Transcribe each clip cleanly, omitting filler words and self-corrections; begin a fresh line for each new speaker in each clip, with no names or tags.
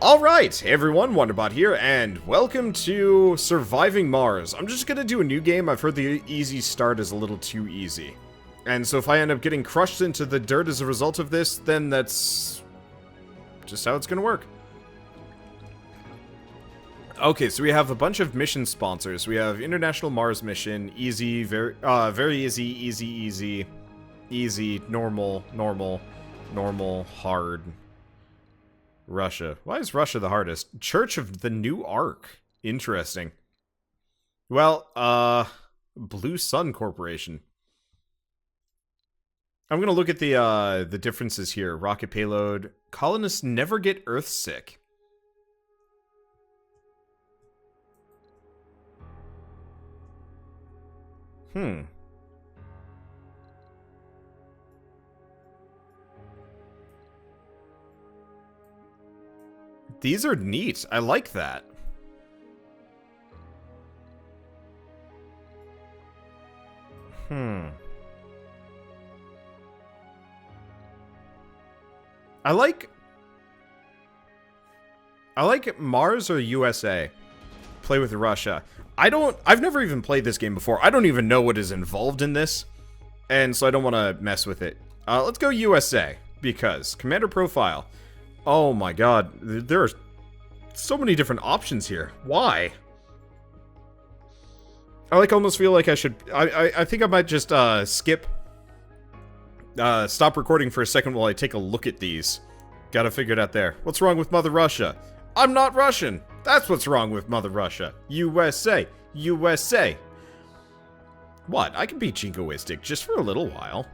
Alright, hey everyone, Wanderbot here, and welcome to Surviving Mars. I'm just gonna do a new game. I've heard the easy start is a little too easy. And so if I end up getting crushed into the dirt as a result of this, then that's just how it's gonna work. Okay, so we have a bunch of mission sponsors. We have International Mars Mission, easy, very easy, easy, normal, hard. Russia. Why is Russia the hardest? Church of the New Ark. Interesting. Well, Blue Sun Corporation. I'm gonna look at the differences here. Rocket payload. Colonists never get Earth sick. These are neat. I like that. I like Mars or USA. Play with Russia. I've never even played this game before. I don't even know what is involved in this. And so I don't want to mess with it. Let's go USA. Because commander profile. Oh my god, there are so many different options here. Why? I almost feel like I should... I think I might just skip... stop recording for a second while I take a look at these. Gotta figure it out there. What's wrong with Mother Russia? I'm not Russian! That's what's wrong with Mother Russia. USA. USA. What? I can be jingoistic just for a little while.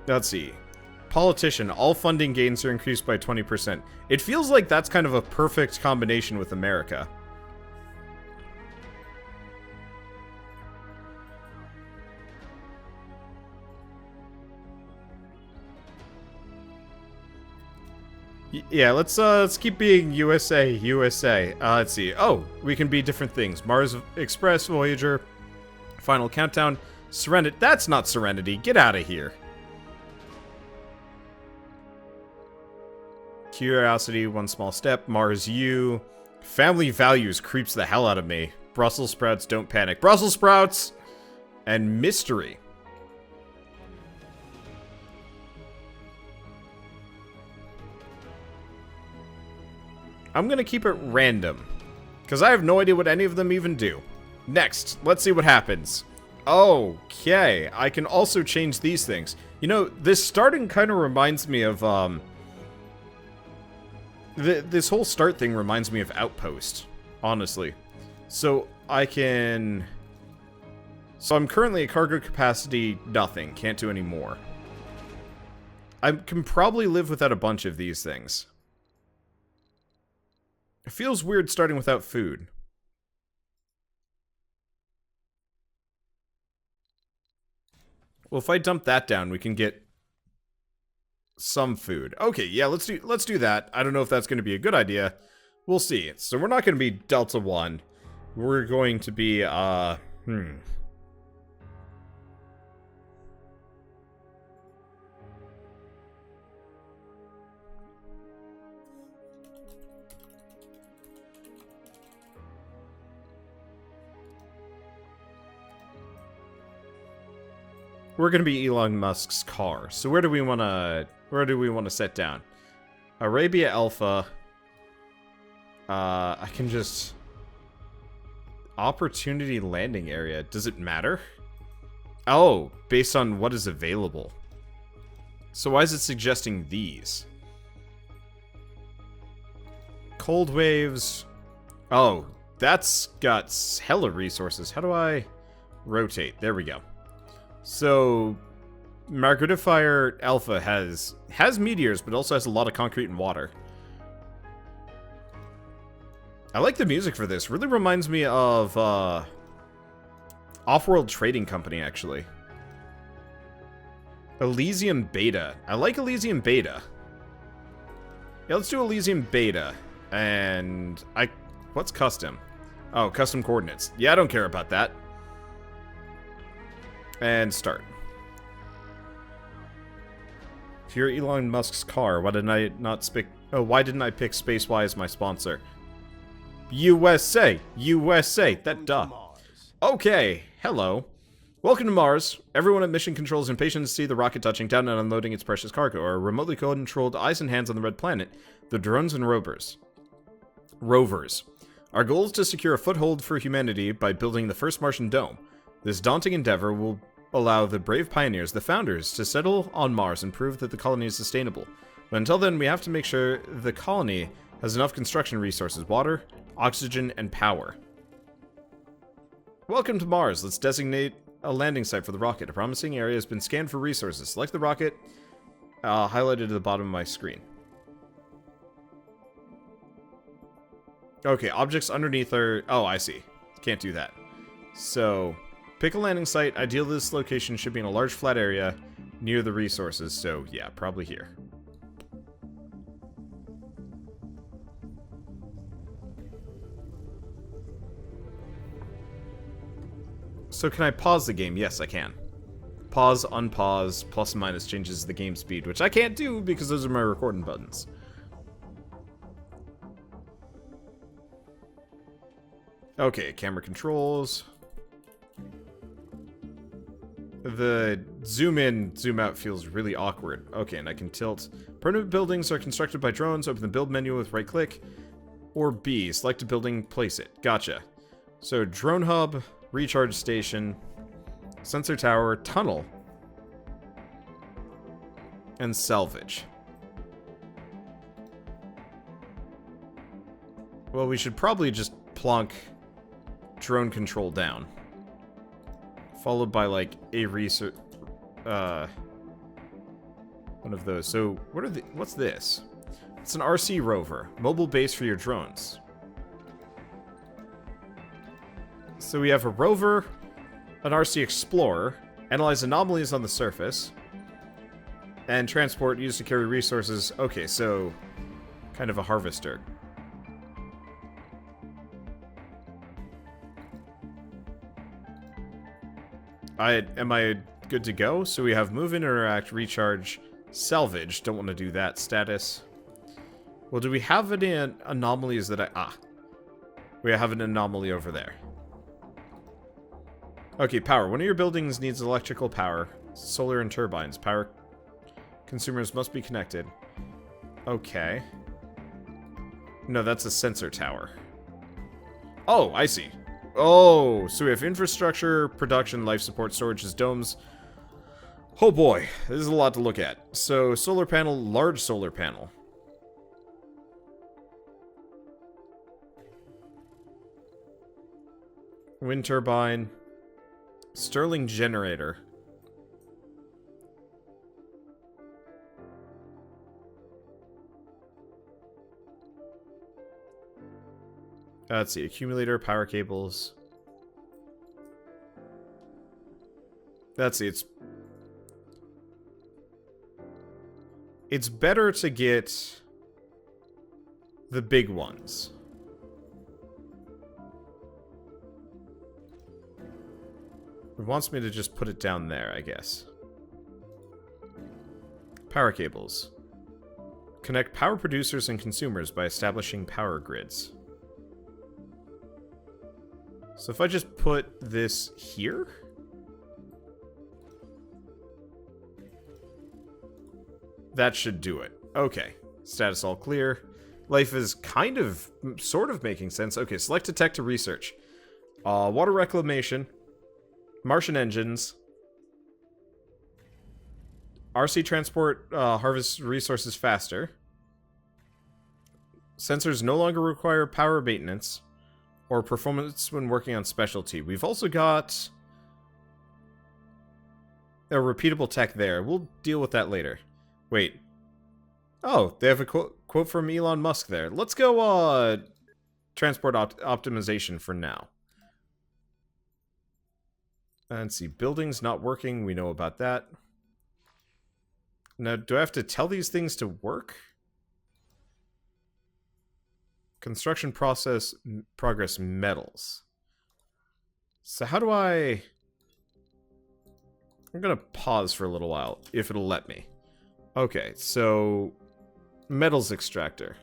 Let's see. Politician. All funding gains are increased by 20%. It feels like that's kind of a perfect combination with America. Yeah, let's keep being USA, USA. Let's see. Oh, we can be different things. Mars Express, Voyager, Final Countdown, Serenity. That's not Serenity. Get out of here. Curiosity, One Small Step, Mars U. Family Values creeps the hell out of me. Brussels sprouts, don't panic. Brussels sprouts! And Mystery. I'm gonna keep it random. Because I have no idea what any of them even do. Next, let's see what happens. Okay, I can also change these things. You know, this starting kind of reminds me of, this whole start thing reminds me of Outpost, honestly. So I can... So I'm currently at cargo capacity, nothing. Can't do any more. I can probably live without a bunch of these things. It feels weird starting without food. Well, if I dump that down, we can get some food. Okay, yeah, let's do that. I don't know if that's going to be a good idea. We'll see. So we're not going to be Delta 1. We're going to be, We're going to be Elon Musk's car. So where do we want to set down? Arabia Alpha. I can just... Opportunity landing area. Does it matter? Oh, based on what is available. So why is it suggesting these? Cold waves. Oh, that's got hella resources. How do I rotate? There we go. So, Margaritifier Alpha has meteors, but also has a lot of concrete and water. I like the music for this. Really reminds me of, Off-World Trading Company, actually. Elysium Beta. I like Elysium Beta. Yeah, let's do Elysium Beta. And what's custom? Oh, custom coordinates. Yeah, I don't care about that. And start. To your Elon Musk's car. Why didn't I not pick? Oh, why didn't I pick SpaceY as my sponsor? USA, USA. That duh. Okay, hello. Welcome to Mars. Everyone at Mission Control is impatient to see the rocket touching down and unloading its precious cargo. Our remotely controlled eyes and hands on the red planet, the drones and rovers. Our goal is to secure a foothold for humanity by building the first Martian dome. This daunting endeavor will allow the brave pioneers, the founders, to settle on Mars and prove that the colony is sustainable. But until then, we have to make sure the colony has enough construction resources, water, oxygen, and power. Welcome to Mars. Let's designate a landing site for the rocket. A promising area has been scanned for resources. Select the rocket, highlighted at the bottom of my screen. Okay, objects underneath are... Oh, I see. Can't do that. So, pick a landing site. Ideally, this location should be in a large flat area near the resources. So, yeah, probably here. So can I pause the game? Yes, I can. Pause, unpause, plus and minus changes the game speed, which I can't do because those are my recording buttons. Okay, camera controls. The zoom in, zoom out feels really awkward. Okay, and I can tilt. Permanent buildings are constructed by drones. Open the build menu with right click. Or B, select a building, place it. Gotcha. So drone hub, recharge station, sensor tower, tunnel, and salvage. Well, we should probably just plonk drone control down. Followed by, like, a research... one of those. So, what's this? It's an RC rover. Mobile base for your drones. So we have a rover, an RC explorer, analyze anomalies on the surface, and transport used to carry resources. Okay, so kind of a harvester. Am I good to go? So we have move, interact, recharge, salvage. Don't want to do that. Status. Well, do we have any anomalies that we have an anomaly over there. Okay, power. One of your buildings needs electrical power. Solar and turbines. Power consumers must be connected. Okay. No, that's a sensor tower. Oh, I see. Oh, so we have infrastructure, production, life support, storages, domes. Oh boy, this is a lot to look at. So, solar panel, large solar panel. Wind turbine. Stirling generator. Let's see. Accumulator, power cables. Let's see. It's better to get the big ones. It wants me to just put it down there, I guess. Power cables. Connect power producers and consumers by establishing power grids. So if I just put this here? That should do it. Okay. Status all clear. Life is kind of, sort of making sense. Okay, select a tech to research. Water reclamation. Martian engines. RC transport harvest resources faster. Sensors no longer require power maintenance or performance when working on specialty. We've also got a repeatable tech there. We'll deal with that later. Wait. Oh, they have a quote from Elon Musk there. Let's go transport optimization for now. Let's see, buildings not working, we know about that. Now, do I have to tell these things to work? Construction progress metals. So how do I'm gonna pause for a little while, if it'll let me. Okay, so metals extractor.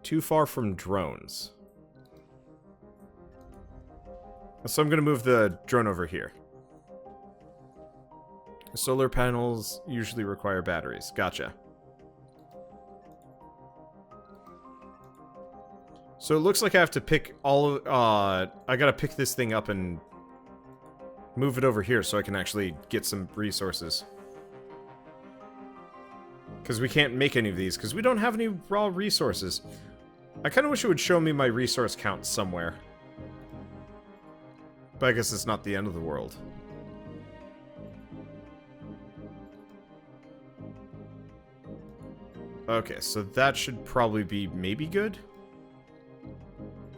Too far from drones. So I'm going to move the drone over here. Solar panels usually require batteries. Gotcha. So it looks like I have to pick all... I gotta pick this thing up and move it over here so I can actually get some resources. Because we can't make any of these, because we don't have any raw resources. I kind of wish it would show me my resource count somewhere. But I guess it's not the end of the world. Okay, so that should probably be maybe good?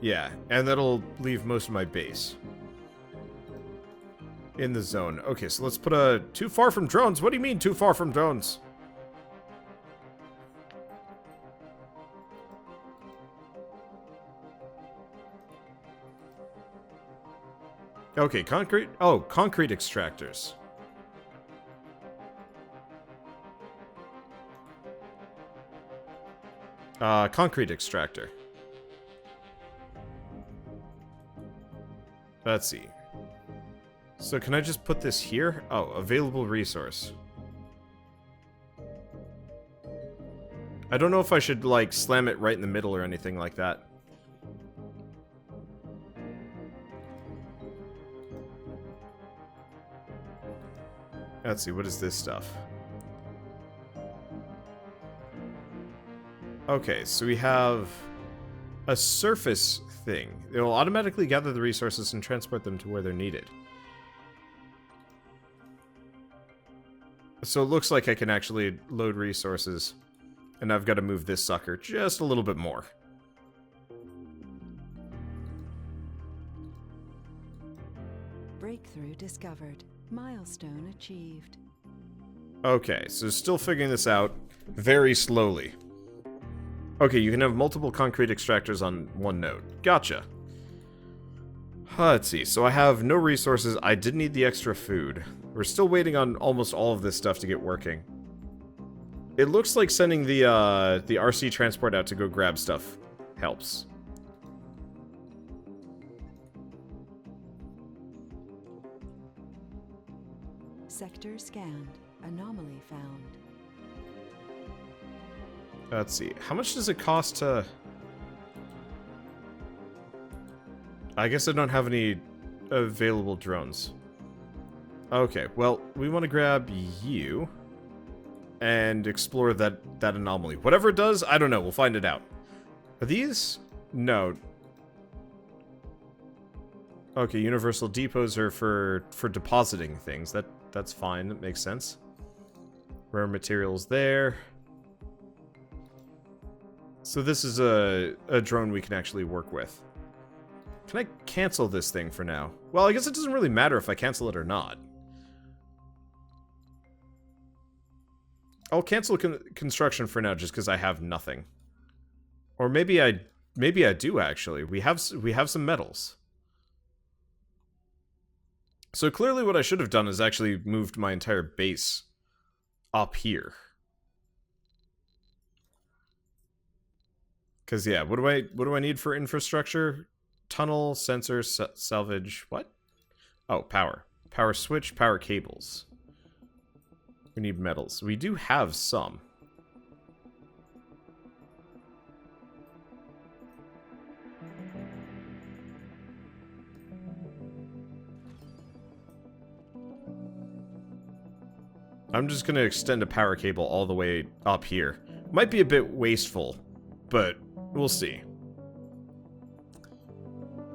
Yeah, and that'll leave most of my base in the zone. Okay, so let's put a... Too far from drones? What do you mean, too far from drones? Okay, concrete... Oh, concrete extractors. Concrete extractor. Let's see. So can I just put this here? Oh, available resource. I don't know if I should, like, slam it right in the middle or anything like that. Let's see, what is this stuff? Okay, so we have a surface thing. It will automatically gather the resources and transport them to where they're needed. So it looks like I can actually load resources. And I've got to move this sucker just a little bit more.
Breakthrough discovered. Milestone achieved.
Okay, so still figuring this out very slowly. Okay, you can have multiple concrete extractors on one node. Gotcha. Let's see, so I have no resources. I did need the extra food. We're still waiting on almost all of this stuff to get working. It looks like sending the RC transport out to go grab stuff helps.
Sector scanned. Anomaly found.
Let's see. How much does it cost to... I guess I don't have any available drones. Okay, well, we want to grab you and explore that anomaly. Whatever it does, I don't know. We'll find it out. Are these? No. Okay, universal depots are for depositing things. That's fine. That makes sense. Rare materials there. So this is a drone we can actually work with. Can I cancel this thing for now? Well, I guess it doesn't really matter if I cancel it or not. I'll cancel construction for now just because I have nothing. Or maybe I do actually. We have some metals. So clearly what I should have done is actually moved my entire base up here. Cause yeah, what do I need for infrastructure? Tunnel, sensor, salvage, what? Oh, power. Power switch, power cables. We need metals. We do have some. I'm just gonna extend a power cable all the way up here. Might be a bit wasteful, but we'll see.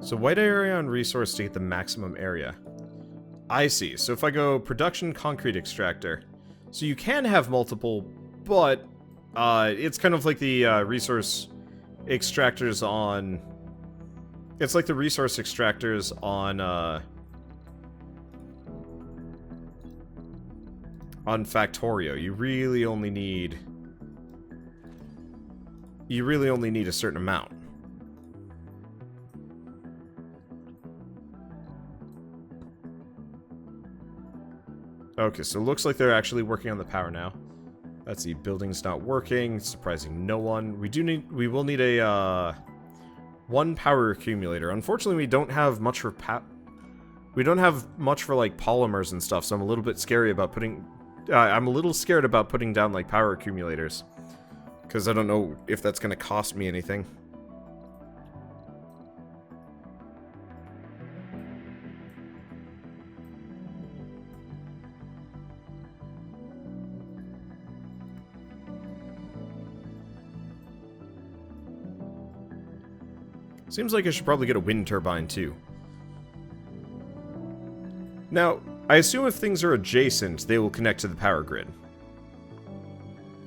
So white area on resource to get the maximum area. I see. So if I go production concrete extractor, so you can have multiple, but it's kind of like the resource extractors on... It's like the resource extractors on Factorio. You really only need a certain amount. Okay, so it looks like they're actually working on the power now. Let's see, building's not working, surprising no one. We will need a, one power accumulator. Unfortunately, we don't have much for like polymers and stuff, so I'm a little bit scary about putting, I'm a little scared about putting down like power accumulators. Because I don't know if that's going to cost me anything. Seems like I should probably get a wind turbine too. Now, I assume if things are adjacent, they will connect to the power grid.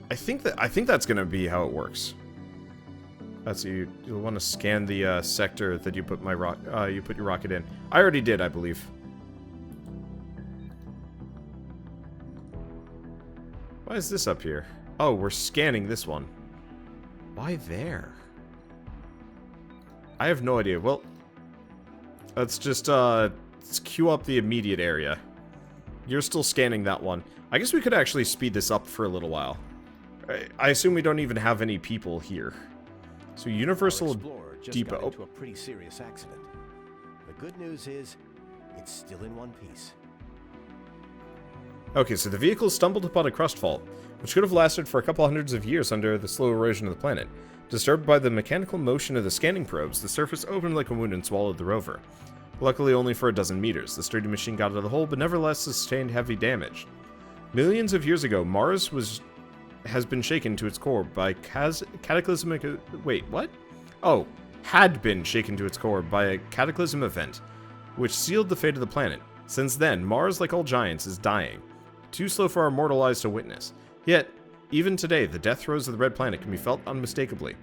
I think that's gonna be how it works. Let's see, you'll want to scan the sector that you put your rocket in. I already did, I believe. Why is this up here? Oh, we're scanning this one. Why there? I have no idea. Well, let's just let's queue up the immediate area. You're still scanning that one. I guess we could actually speed this up for a little while. I assume we don't even have any people here. So Universal Depot.
Got into a pretty serious accident. The good news is, it's still in one piece.
Okay, so the vehicle stumbled upon a crust fault, which could have lasted for a couple hundreds of years under the slow erosion of the planet. Disturbed by the mechanical motion of the scanning probes, the surface opened like a wound and swallowed the rover. Luckily only for a dozen meters. The sturdy machine got out of the hole, but nevertheless sustained heavy damage. Millions of years ago, Mars has been shaken to its core by cataclysmic... Wait, what? Oh, had been shaken to its core by a cataclysm event, which sealed the fate of the planet. Since then, Mars, like all giants, is dying. Too slow for our mortal eyes to witness. Yet, even today, the death throes of the red planet can be felt unmistakably.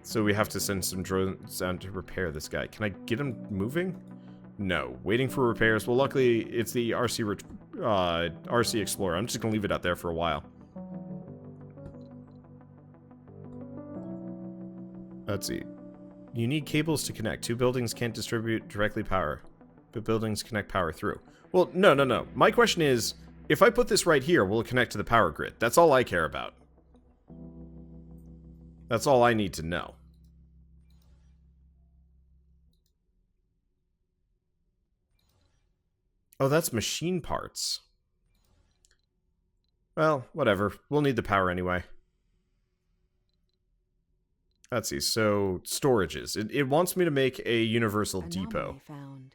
So we have to send some drones down to repair this guy. Can I get him moving? No. Waiting for repairs. Well, luckily, it's the RC Explorer. I'm just going to leave it out there for a while. Let's see. You need cables to connect. Two buildings can't distribute directly power, but buildings connect power through. Well, no. My question is, if I put this right here, will it connect to the power grid? That's all I care about. That's all I need to know. Oh, that's machine parts. Well, whatever. We'll need the power anyway. Let's see, so storages. It wants me to make a universal depot.
Found.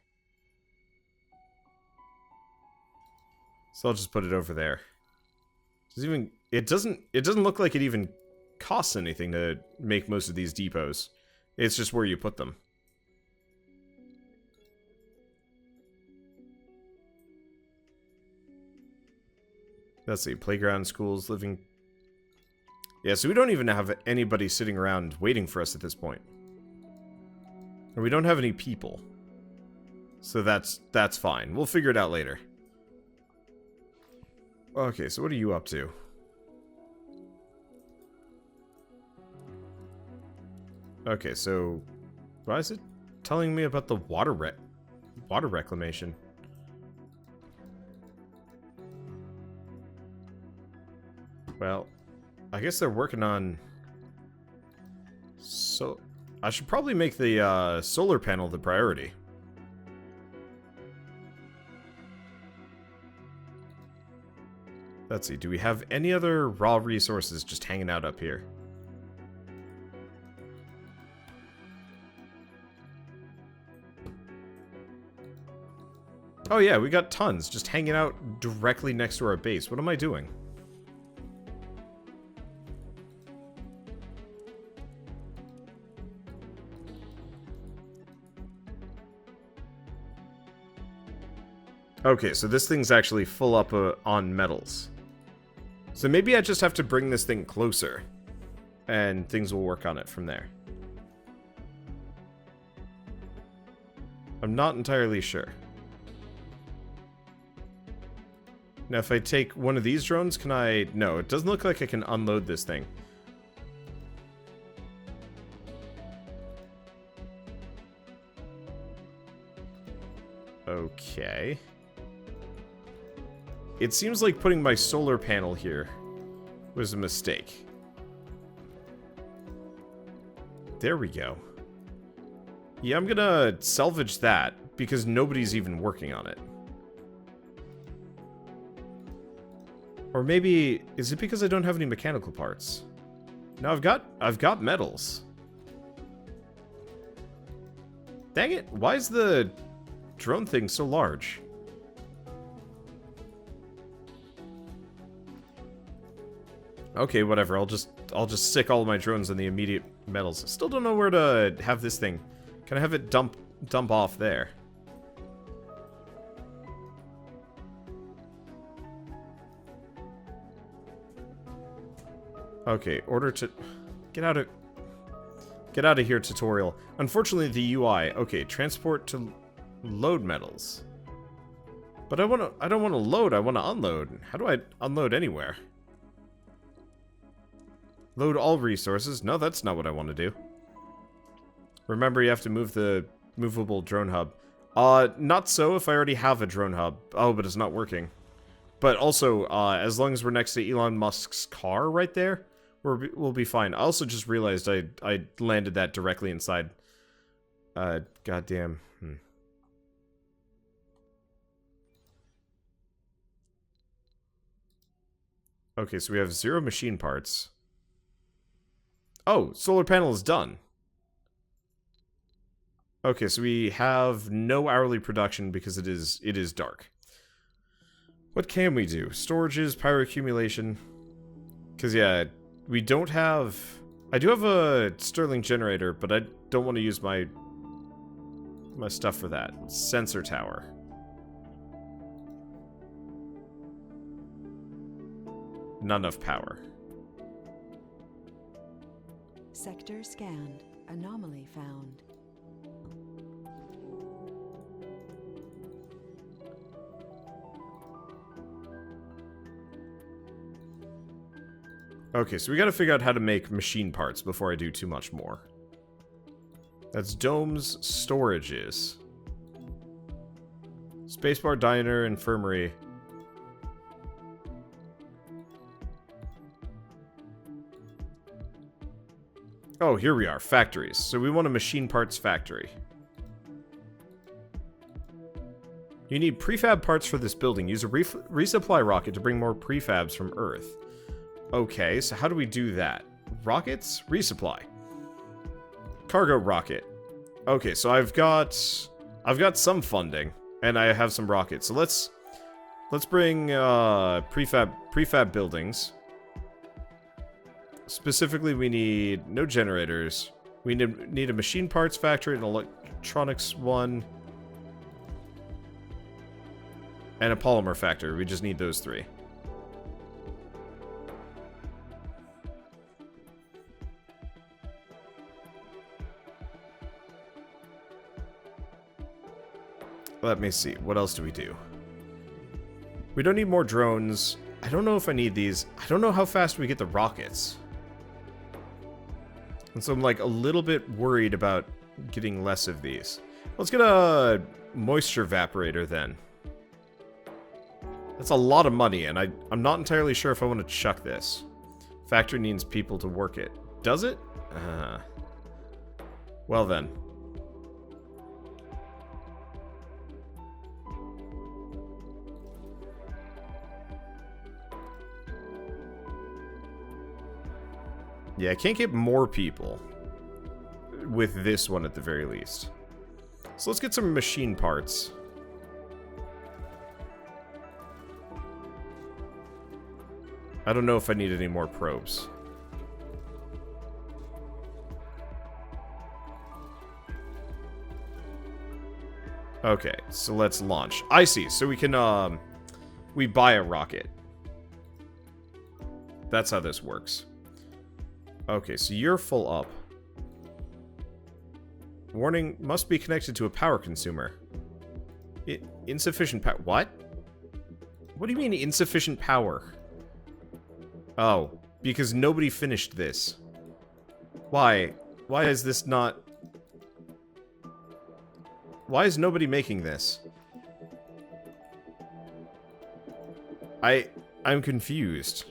So I'll just put it over there. It doesn't look like it even costs anything to make most of these depots. It's just where you put them. Let's see, playground, schools, living... Yeah, so we don't even have anybody sitting around waiting for us at this point. And we don't have any people. So that's fine. We'll figure it out later. Okay, so what are you up to? Okay, so... why is it telling me about the water reclamation? Well... I guess they're working on... So... I should probably make the solar panel the priority. Let's see, do we have any other raw resources just hanging out up here? Oh yeah, we got tons just hanging out directly next to our base. What am I doing? Okay, so this thing's actually full up on metals. So maybe I just have to bring this thing closer, and things will work on it from there. I'm not entirely sure. Now, if I take one of these drones, can I... No, it doesn't look like I can unload this thing. Okay. It seems like putting my solar panel here was a mistake. There we go. Yeah, I'm gonna salvage that because nobody's even working on it. Or maybe, is it because I don't have any mechanical parts? No, I've got metals. Dang it, why is the drone thing so large? Okay, whatever. I'll just stick all of my drones in the immediate metals. Still don't know where to have this thing. Can I have it dump off there? Okay, order to get out of here, tutorial. Unfortunately, the UI. Okay, transport to load metals. But I don't want to load. I want to unload. How do I unload anywhere? Load all resources. No, that's not what I want to do. Remember, you have to move the movable drone hub. Not so if I already have a drone hub. Oh, but it's not working. But also, as long as we're next to Elon Musk's car right there, we'll be fine. I also just realized I landed that directly inside. Goddamn. Okay, so we have 0 machine parts. Oh, solar panel is done. Okay, so we have no hourly production because it is dark. What can we do? Storages, power accumulation. Because, yeah, we don't have... I do have a Stirling generator, but I don't want to use my stuff for that. Sensor tower. Not enough power.
Sector scanned. Anomaly found.
Okay, so we gotta figure out how to make machine parts before I do too much more. That's domes, storages. Spacebar, diner, infirmary. Oh, here we are. Factories. So we want a machine parts factory. You need prefab parts for this building. Use a resupply rocket to bring more prefabs from Earth. Okay, so how do we do that? Rockets? Resupply. Cargo rocket. Okay, so I've got some funding, and I have some rockets. So let's bring prefab buildings. Specifically, we need no generators. We need a machine parts factory, an electronics one, and a polymer factory. We just need those 3. Let me see. What else do we do? We don't need more drones. I don't know if I need these. I don't know how fast we get the rockets. And so I'm like a little bit worried about getting less of these. Let's get a moisture evaporator then. That's a lot of money, and I'm not entirely sure if I want to chuck this. Factory needs people to work it. Does it? Well then. Yeah, I can't get more people with this one at the very least. So let's get some machine parts. I don't know if I need any more probes. Okay, so let's launch. I see. So we can, we buy a rocket. That's how this works. Okay, so you're full up. Warning, must be connected to a power consumer. Insufficient power. What? What do you mean insufficient power? Oh, because nobody finished this. Why? Why is this not... Why is nobody making this? I'm confused.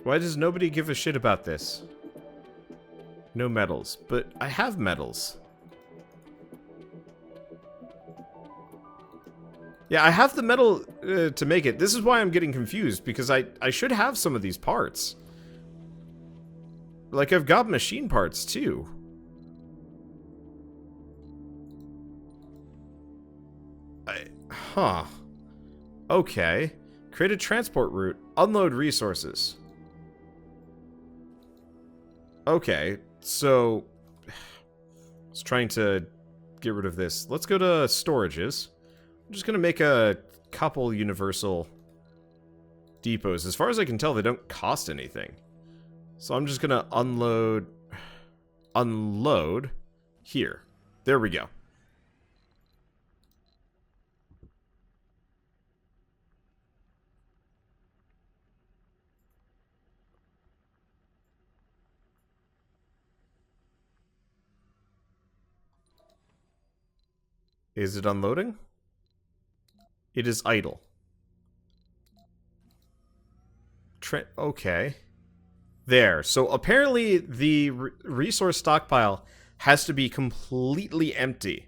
Why does nobody give a shit about this? No metals. But I have metals. Yeah, I have the metal to make it. This is why I'm getting confused, because I should have some of these parts. Like, I've got machine parts, too. Huh. Okay. Create a transport route. Unload resources. Okay, so... I was trying to get rid of this. Let's go to storages. I'm just gonna make a couple universal depots. As far as I can tell, they don't cost anything. So I'm just gonna unload here. There we go. Is it unloading? It is idle. Okay. There. So apparently the resource stockpile has to be completely empty.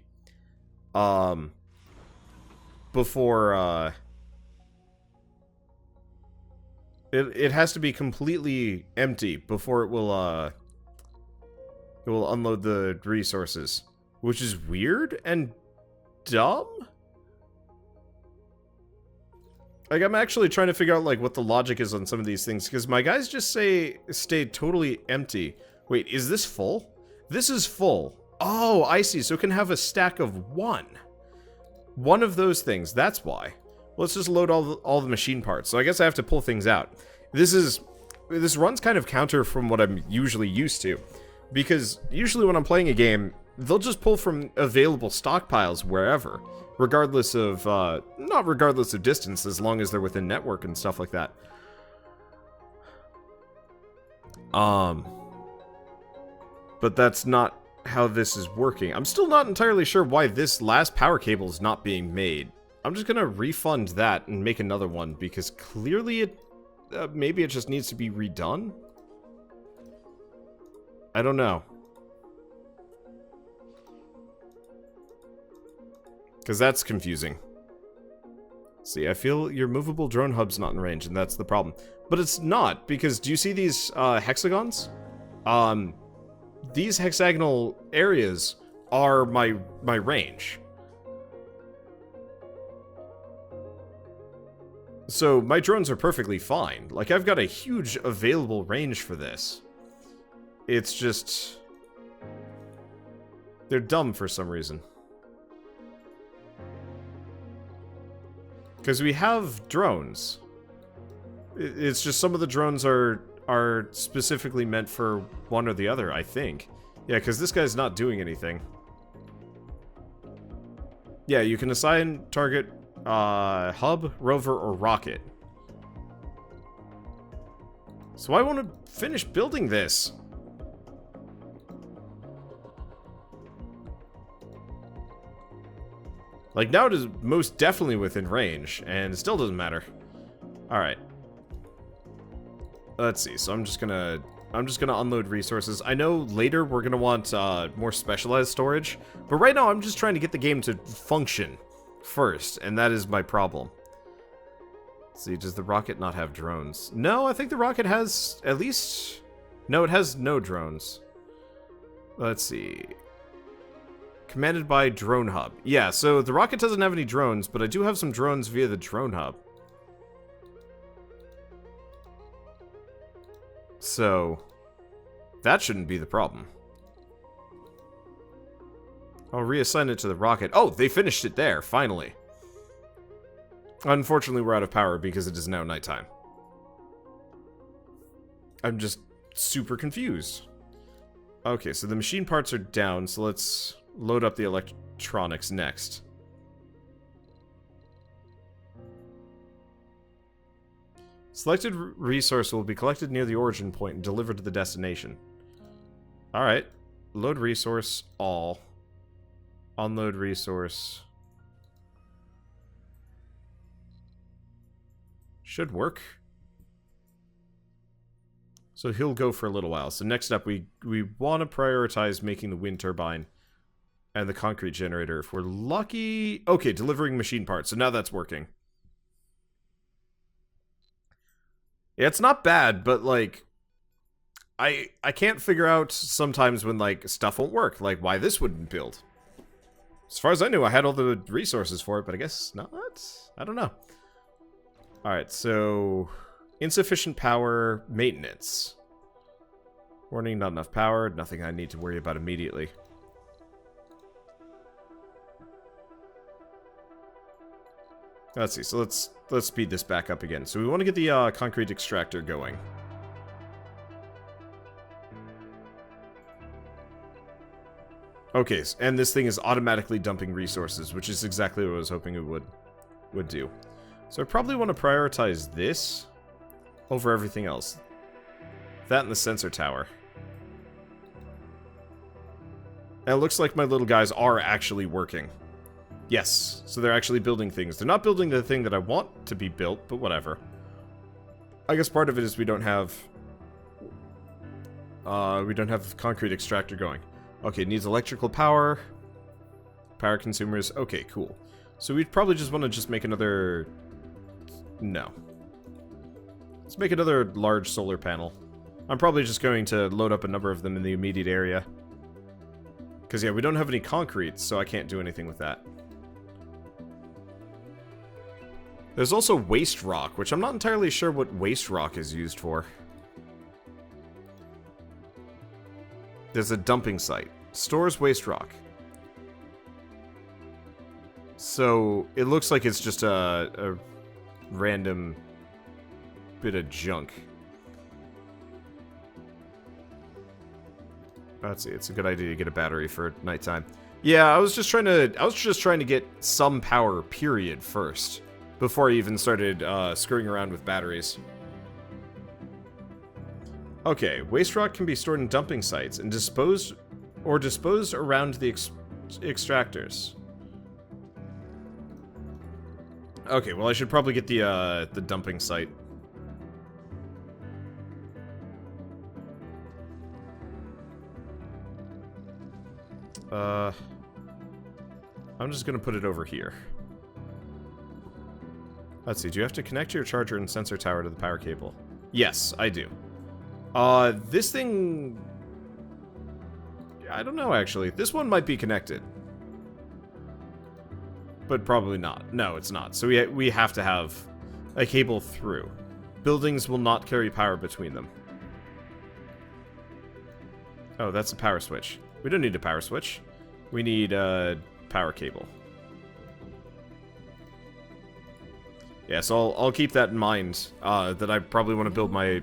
Before, It has to be completely empty before it will unload the resources. Which is weird and dumb? Like, I'm actually trying to figure out, like, what the logic is on some of these things, because my guys just say stay totally empty. Wait, is this full? This is full. Oh, I see. So it can have a stack of one. One of those things. That's why. Let's just load all the machine parts. So I guess I have to pull things out. This runs kind of counter from what I'm usually used to, because usually when I'm playing a game, they'll just pull from available stockpiles wherever. Regardless of, not regardless of distance, as long as they're within network and stuff like that. But that's not how this is working. I'm still not entirely sure why this last power cable is not being made. I'm just gonna refund that and make another one, because clearly it, maybe it just needs to be redone? I don't know. Because that's confusing. See, I feel your movable drone hub's not in range, and that's the problem. But it's not, because do you see these hexagons? These hexagonal areas are my range. So my drones are perfectly fine. Like, I've got a huge available range for this. It's just... they're dumb for some reason. Because we have drones. It's just some of the drones are specifically meant for one or the other, I think. Yeah, because this guy's not doing anything. Yeah, you can assign target hub, rover, or rocket. So I want to finish building this. Like, now it is most definitely within range, and it still doesn't matter. Alright. Let's see, so I'm just gonna unload resources. I know later we're gonna want more specialized storage, but right now I'm just trying to get the game to function first, and that is my problem. Let's see, does the rocket not have drones? No, I think the rocket has at least... no, it has no drones. Let's see... commanded by drone hub. Yeah, so the rocket doesn't have any drones, but I do have some drones via the drone hub. So, that shouldn't be the problem. I'll reassign it to the rocket. Oh, they finished it there, finally. Unfortunately, we're out of power because it is now nighttime. I'm just super confused. Okay, so the machine parts are down, so let's load up the electronics next. Selected resource will be collected near the origin point and delivered to the destination. Alright. Load resource, all. Unload resource. Should work. So he'll go for a little while. So next up, we want to prioritize making the wind turbine and the concrete generator. If we're lucky... Okay, delivering machine parts. So now that's working. Yeah, it's not bad, but, like... I can't figure out sometimes when, like, stuff won't work. Like, why this wouldn't build. As far as I knew, I had all the resources for it, but I guess not? I don't know. Alright, so... Insufficient power, maintenance. Warning, not enough power. Nothing I need to worry about immediately. Let's see, so let's speed this back up again. So we want to get the concrete extractor going. Okay, and this thing is automatically dumping resources, which is exactly what I was hoping it would do. So I probably want to prioritize this over everything else. That and the sensor tower. And it looks like my little guys are actually working. Yes, so they're actually building things. They're not building the thing that I want to be built, but whatever. I guess part of it is we don't have concrete extractor going. Okay, it needs electrical power. Power consumers. Okay, cool. So we'd probably just want to just make another... No. Let's make another large solar panel. I'm probably just going to load up a number of them in the immediate area. Because, yeah, we don't have any concrete, so I can't do anything with that. There's also waste rock, which I'm not entirely sure what waste rock is used for. There's a dumping site. Stores waste rock. So, it looks like it's just a random bit of junk. Let's see, it's a good idea to get a battery for nighttime. Yeah, I was just trying to get some power, period, first. Before I even started screwing around with batteries. Okay, waste rock can be stored in dumping sites and disposed around the extractors. Okay, well I should probably get the dumping site. I'm just gonna put it over here. Let's see, do you have to connect your charger and sensor tower to the power cable? Yes, I do. This thing... I don't know, actually. This one might be connected. But probably not. No, it's not. So we have to have a cable through. Buildings will not carry power between them. Oh, that's a power switch. We don't need a power switch. We need a power cable. Yeah, so I'll keep that in mind, that I probably want to build my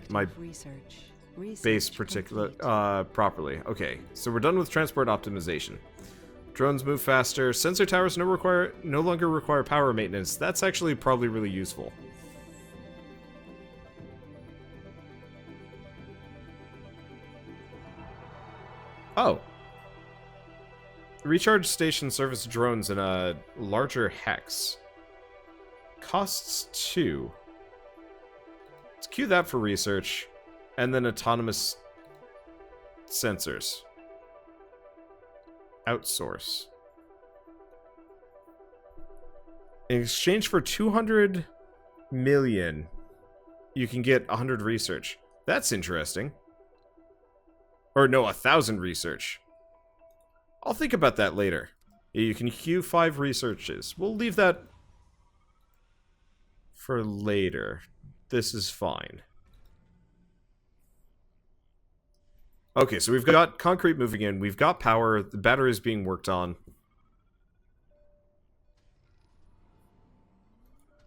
base properly. Okay, so we're done with transport optimization. Drones move faster. Sensor towers no longer require power maintenance. That's actually probably really useful. Oh. Recharge station service drones in a larger hex. Costs 2. Let's queue that for research. And then autonomous sensors. Outsource. In exchange for 200 million, you can get 100 research. That's interesting. Or no, 1,000 research. I'll think about that later. You can queue 5 researches. We'll leave that for later. This is fine. Okay, so we've got concrete moving in. We've got power. The battery is being worked on.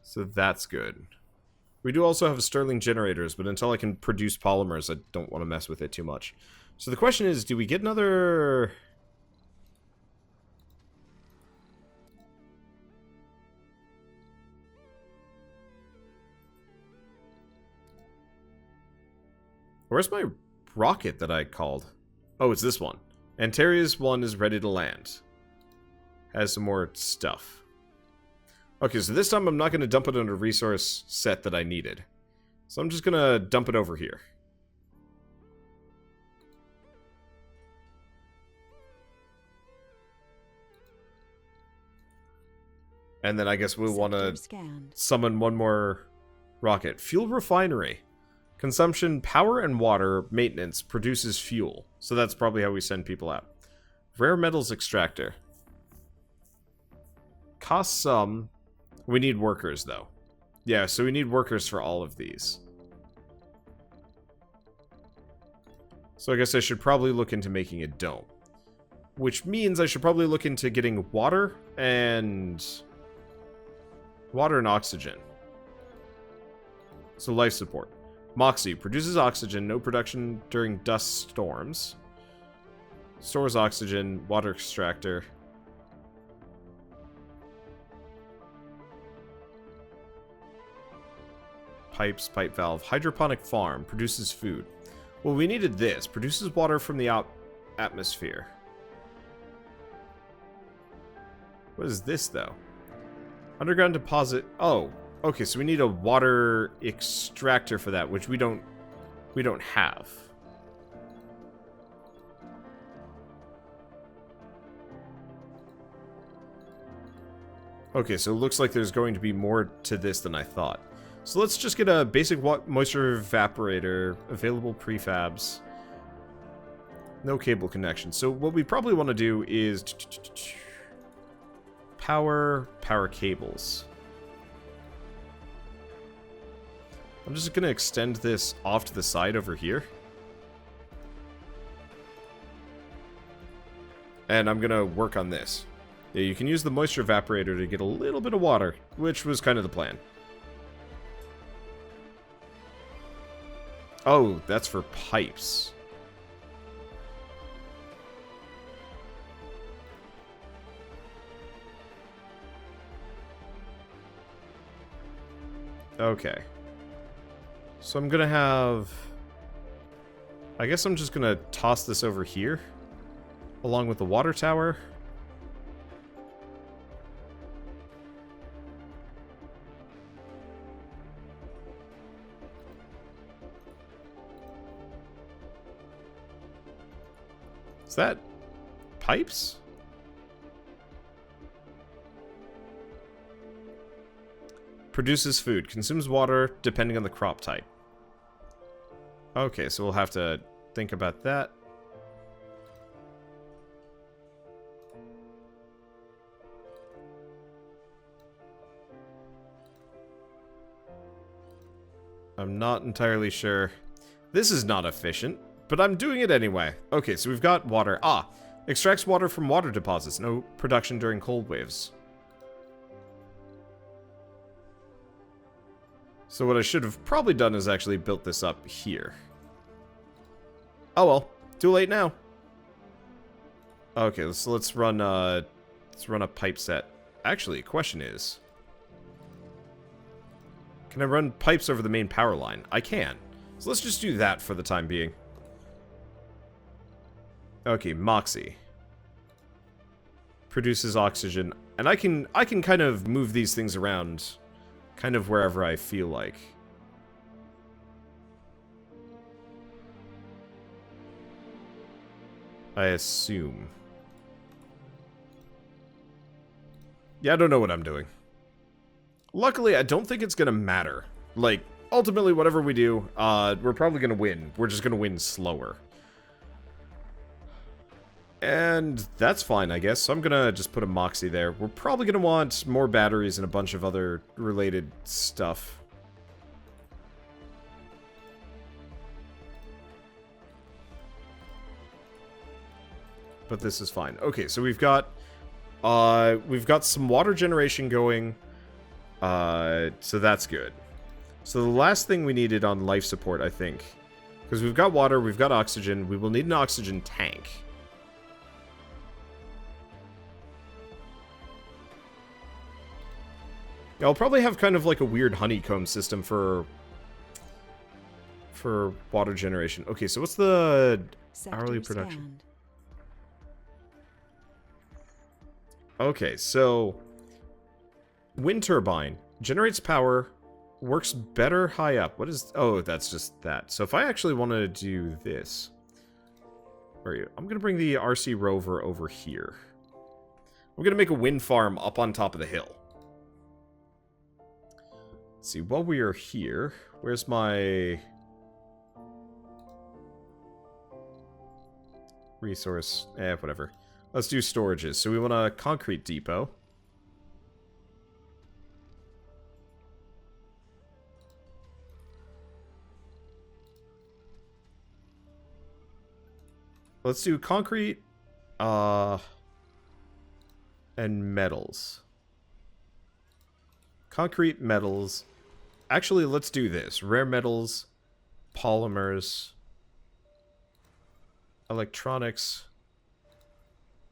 So that's good. We do also have Stirling generators, but until I can produce polymers, I don't want to mess with it too much. So the question is, do we get another... Where's my rocket that I called? Oh, it's this one. Antares 1 is ready to land. Has some more stuff. Okay, so this time I'm not going to dump it on a resource set that I needed. So I'm just going to dump it over here. And then I guess we'll want to
Sector scanned.
summon one more rocket. Fuel refinery. Consumption, power, and water maintenance produces fuel. So that's probably how we send people out. Rare metals extractor. Costs some. We need workers, though. Yeah, so we need workers for all of these. So I guess I should probably look into making a dome. Which means I should probably look into getting water and oxygen. So life support. Moxie produces oxygen, no production during dust storms. Stores oxygen, water extractor. Pipes, pipe valve. Hydroponic farm produces food. Well, we needed this. Produces water from the atmosphere. What is this, though? Underground deposit. Oh, okay. So we need a water extractor for that, which we don't have. Okay, so it looks like there's going to be more to this than I thought. So let's just get a basic moisture evaporator, available prefabs. No cable connection. So what we probably want to do is power cables. I'm just going to extend this off to the side over here. And I'm going to work on this. Yeah, you can use the moisture evaporator to get a little bit of water, which was kind of the plan. Oh, that's for pipes. Okay. So I'm gonna have... I guess I'm just gonna toss this over here, along with the water tower. Is that pipes? Produces food. Consumes water depending on the crop type. Okay, so we'll have to think about that. I'm not entirely sure. This is not efficient. But I'm doing it anyway. Okay, so we've got water. Extracts water from water deposits. No production during cold waves. So what I should have probably done is actually built this up here. Oh well, too late now. Okay, so let's run a pipe set. Actually, question is, can I run pipes over the main power line? I can. So let's just do that for the time being. Okay, Moxie produces oxygen, and I can kind of move these things around, kind of wherever I feel like. I assume. Yeah, I don't know what I'm doing. Luckily, I don't think it's gonna matter. Like, ultimately, whatever we do, we're probably gonna win. We're just gonna win slower. And that's fine, I guess. So I'm gonna just put a Moxie there. We're probably gonna want more batteries and a bunch of other related stuff. But this is fine. Okay, so we've got some water generation going. So that's good. So the last thing we needed on life support, I think, because we've got water, we've got oxygen, we will need an oxygen tank. Yeah, I'll probably have kind of like a weird honeycomb system for water generation. Okay, so what's the hourly production?
Scanned.
Okay, so wind turbine generates power, works better high up. What is... Oh, that's just that. So if I actually wanted to do this... Where are you? I'm going to bring the RC rover over here. I'm going to make a wind farm up on top of the hill. Let's see, while we are here, where's my resource? Whatever. Let's do storages. So we want a concrete depot. Let's do concrete, and metals. Concrete, metals. Actually, let's do this. Rare metals, polymers, electronics,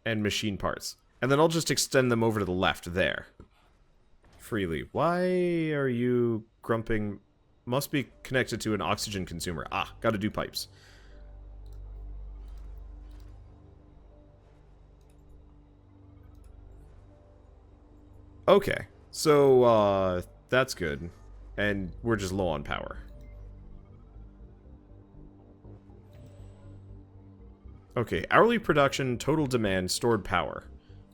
and machine parts. And then I'll just extend them over to the left there. Freely. Why are you grumping? Must be connected to an oxygen consumer. Ah, gotta do pipes. Okay, so, that's good. And we're just low on power. Okay, hourly production, total demand, stored power.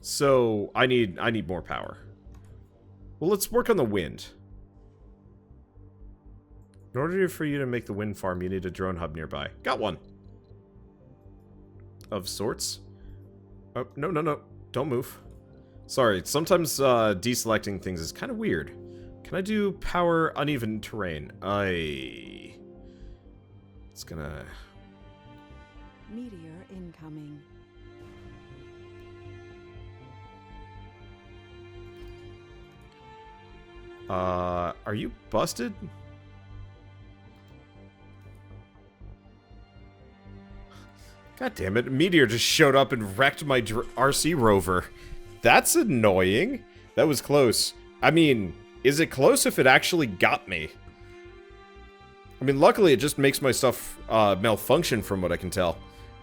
So, I need more power. Well, let's work on the wind. In order for you to make the wind farm, you need a drone hub nearby. Got one. Of sorts. Oh, no, no, no. Don't move. Sorry, sometimes deselecting things is kind of weird. Can I do power uneven terrain? It's gonna...
Meteor incoming.
Are you busted? God damn it, a meteor just showed up and wrecked my RC rover. That's annoying. That was close. I mean, is it close if it actually got me? I mean, luckily it just makes my stuff malfunction from what I can tell.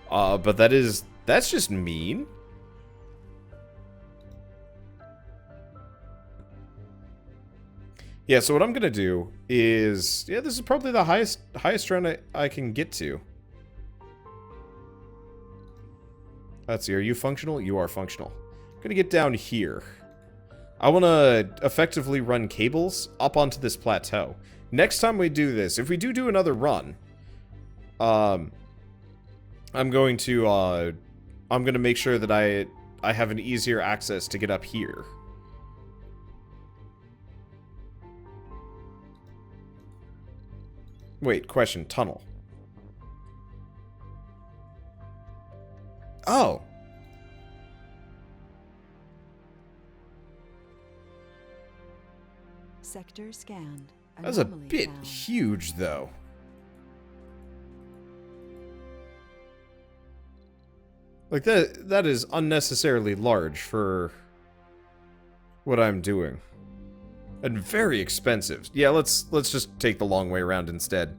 But that's just mean. Yeah, so what I'm gonna do is, yeah, this is probably the highest round I can get to. Let's see, are you functional? You are functional. I'm gonna get down here. I want to effectively run cables up onto this plateau. Next time we do this, if we do another run, I'm going to make sure that I have an easier access to get up here. Wait, question, tunnel. Oh.
Sector scanned.
That's a
Anomaly
bit
found.
huge, though. Like, that is unnecessarily large for what I'm doing. And very expensive. Yeah, let's just take the long way around instead.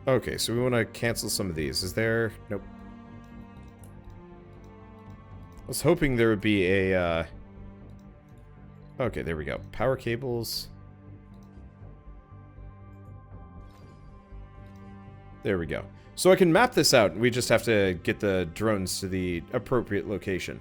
Okay, so we want to cancel some of these. Is there... Nope. I was hoping there would be a, Okay, there we go. Power cables. There we go. So I can map this out, and we just have to get the drones to the appropriate location.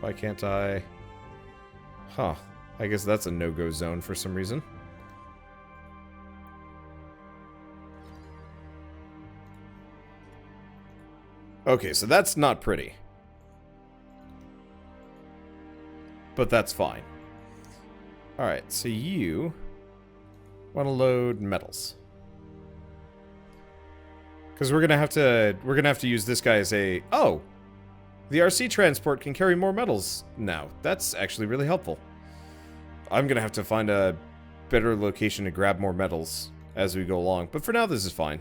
Why can't I... Huh. I guess that's a no-go zone for some reason. Okay, so that's not pretty. But that's fine. Alright, so you want to load metals. Because we're gonna have to use this guy as a... Oh! The RC transport can carry more metals now. That's actually really helpful. I'm gonna have to find a better location to grab more metals as we go along. But for now, this is fine.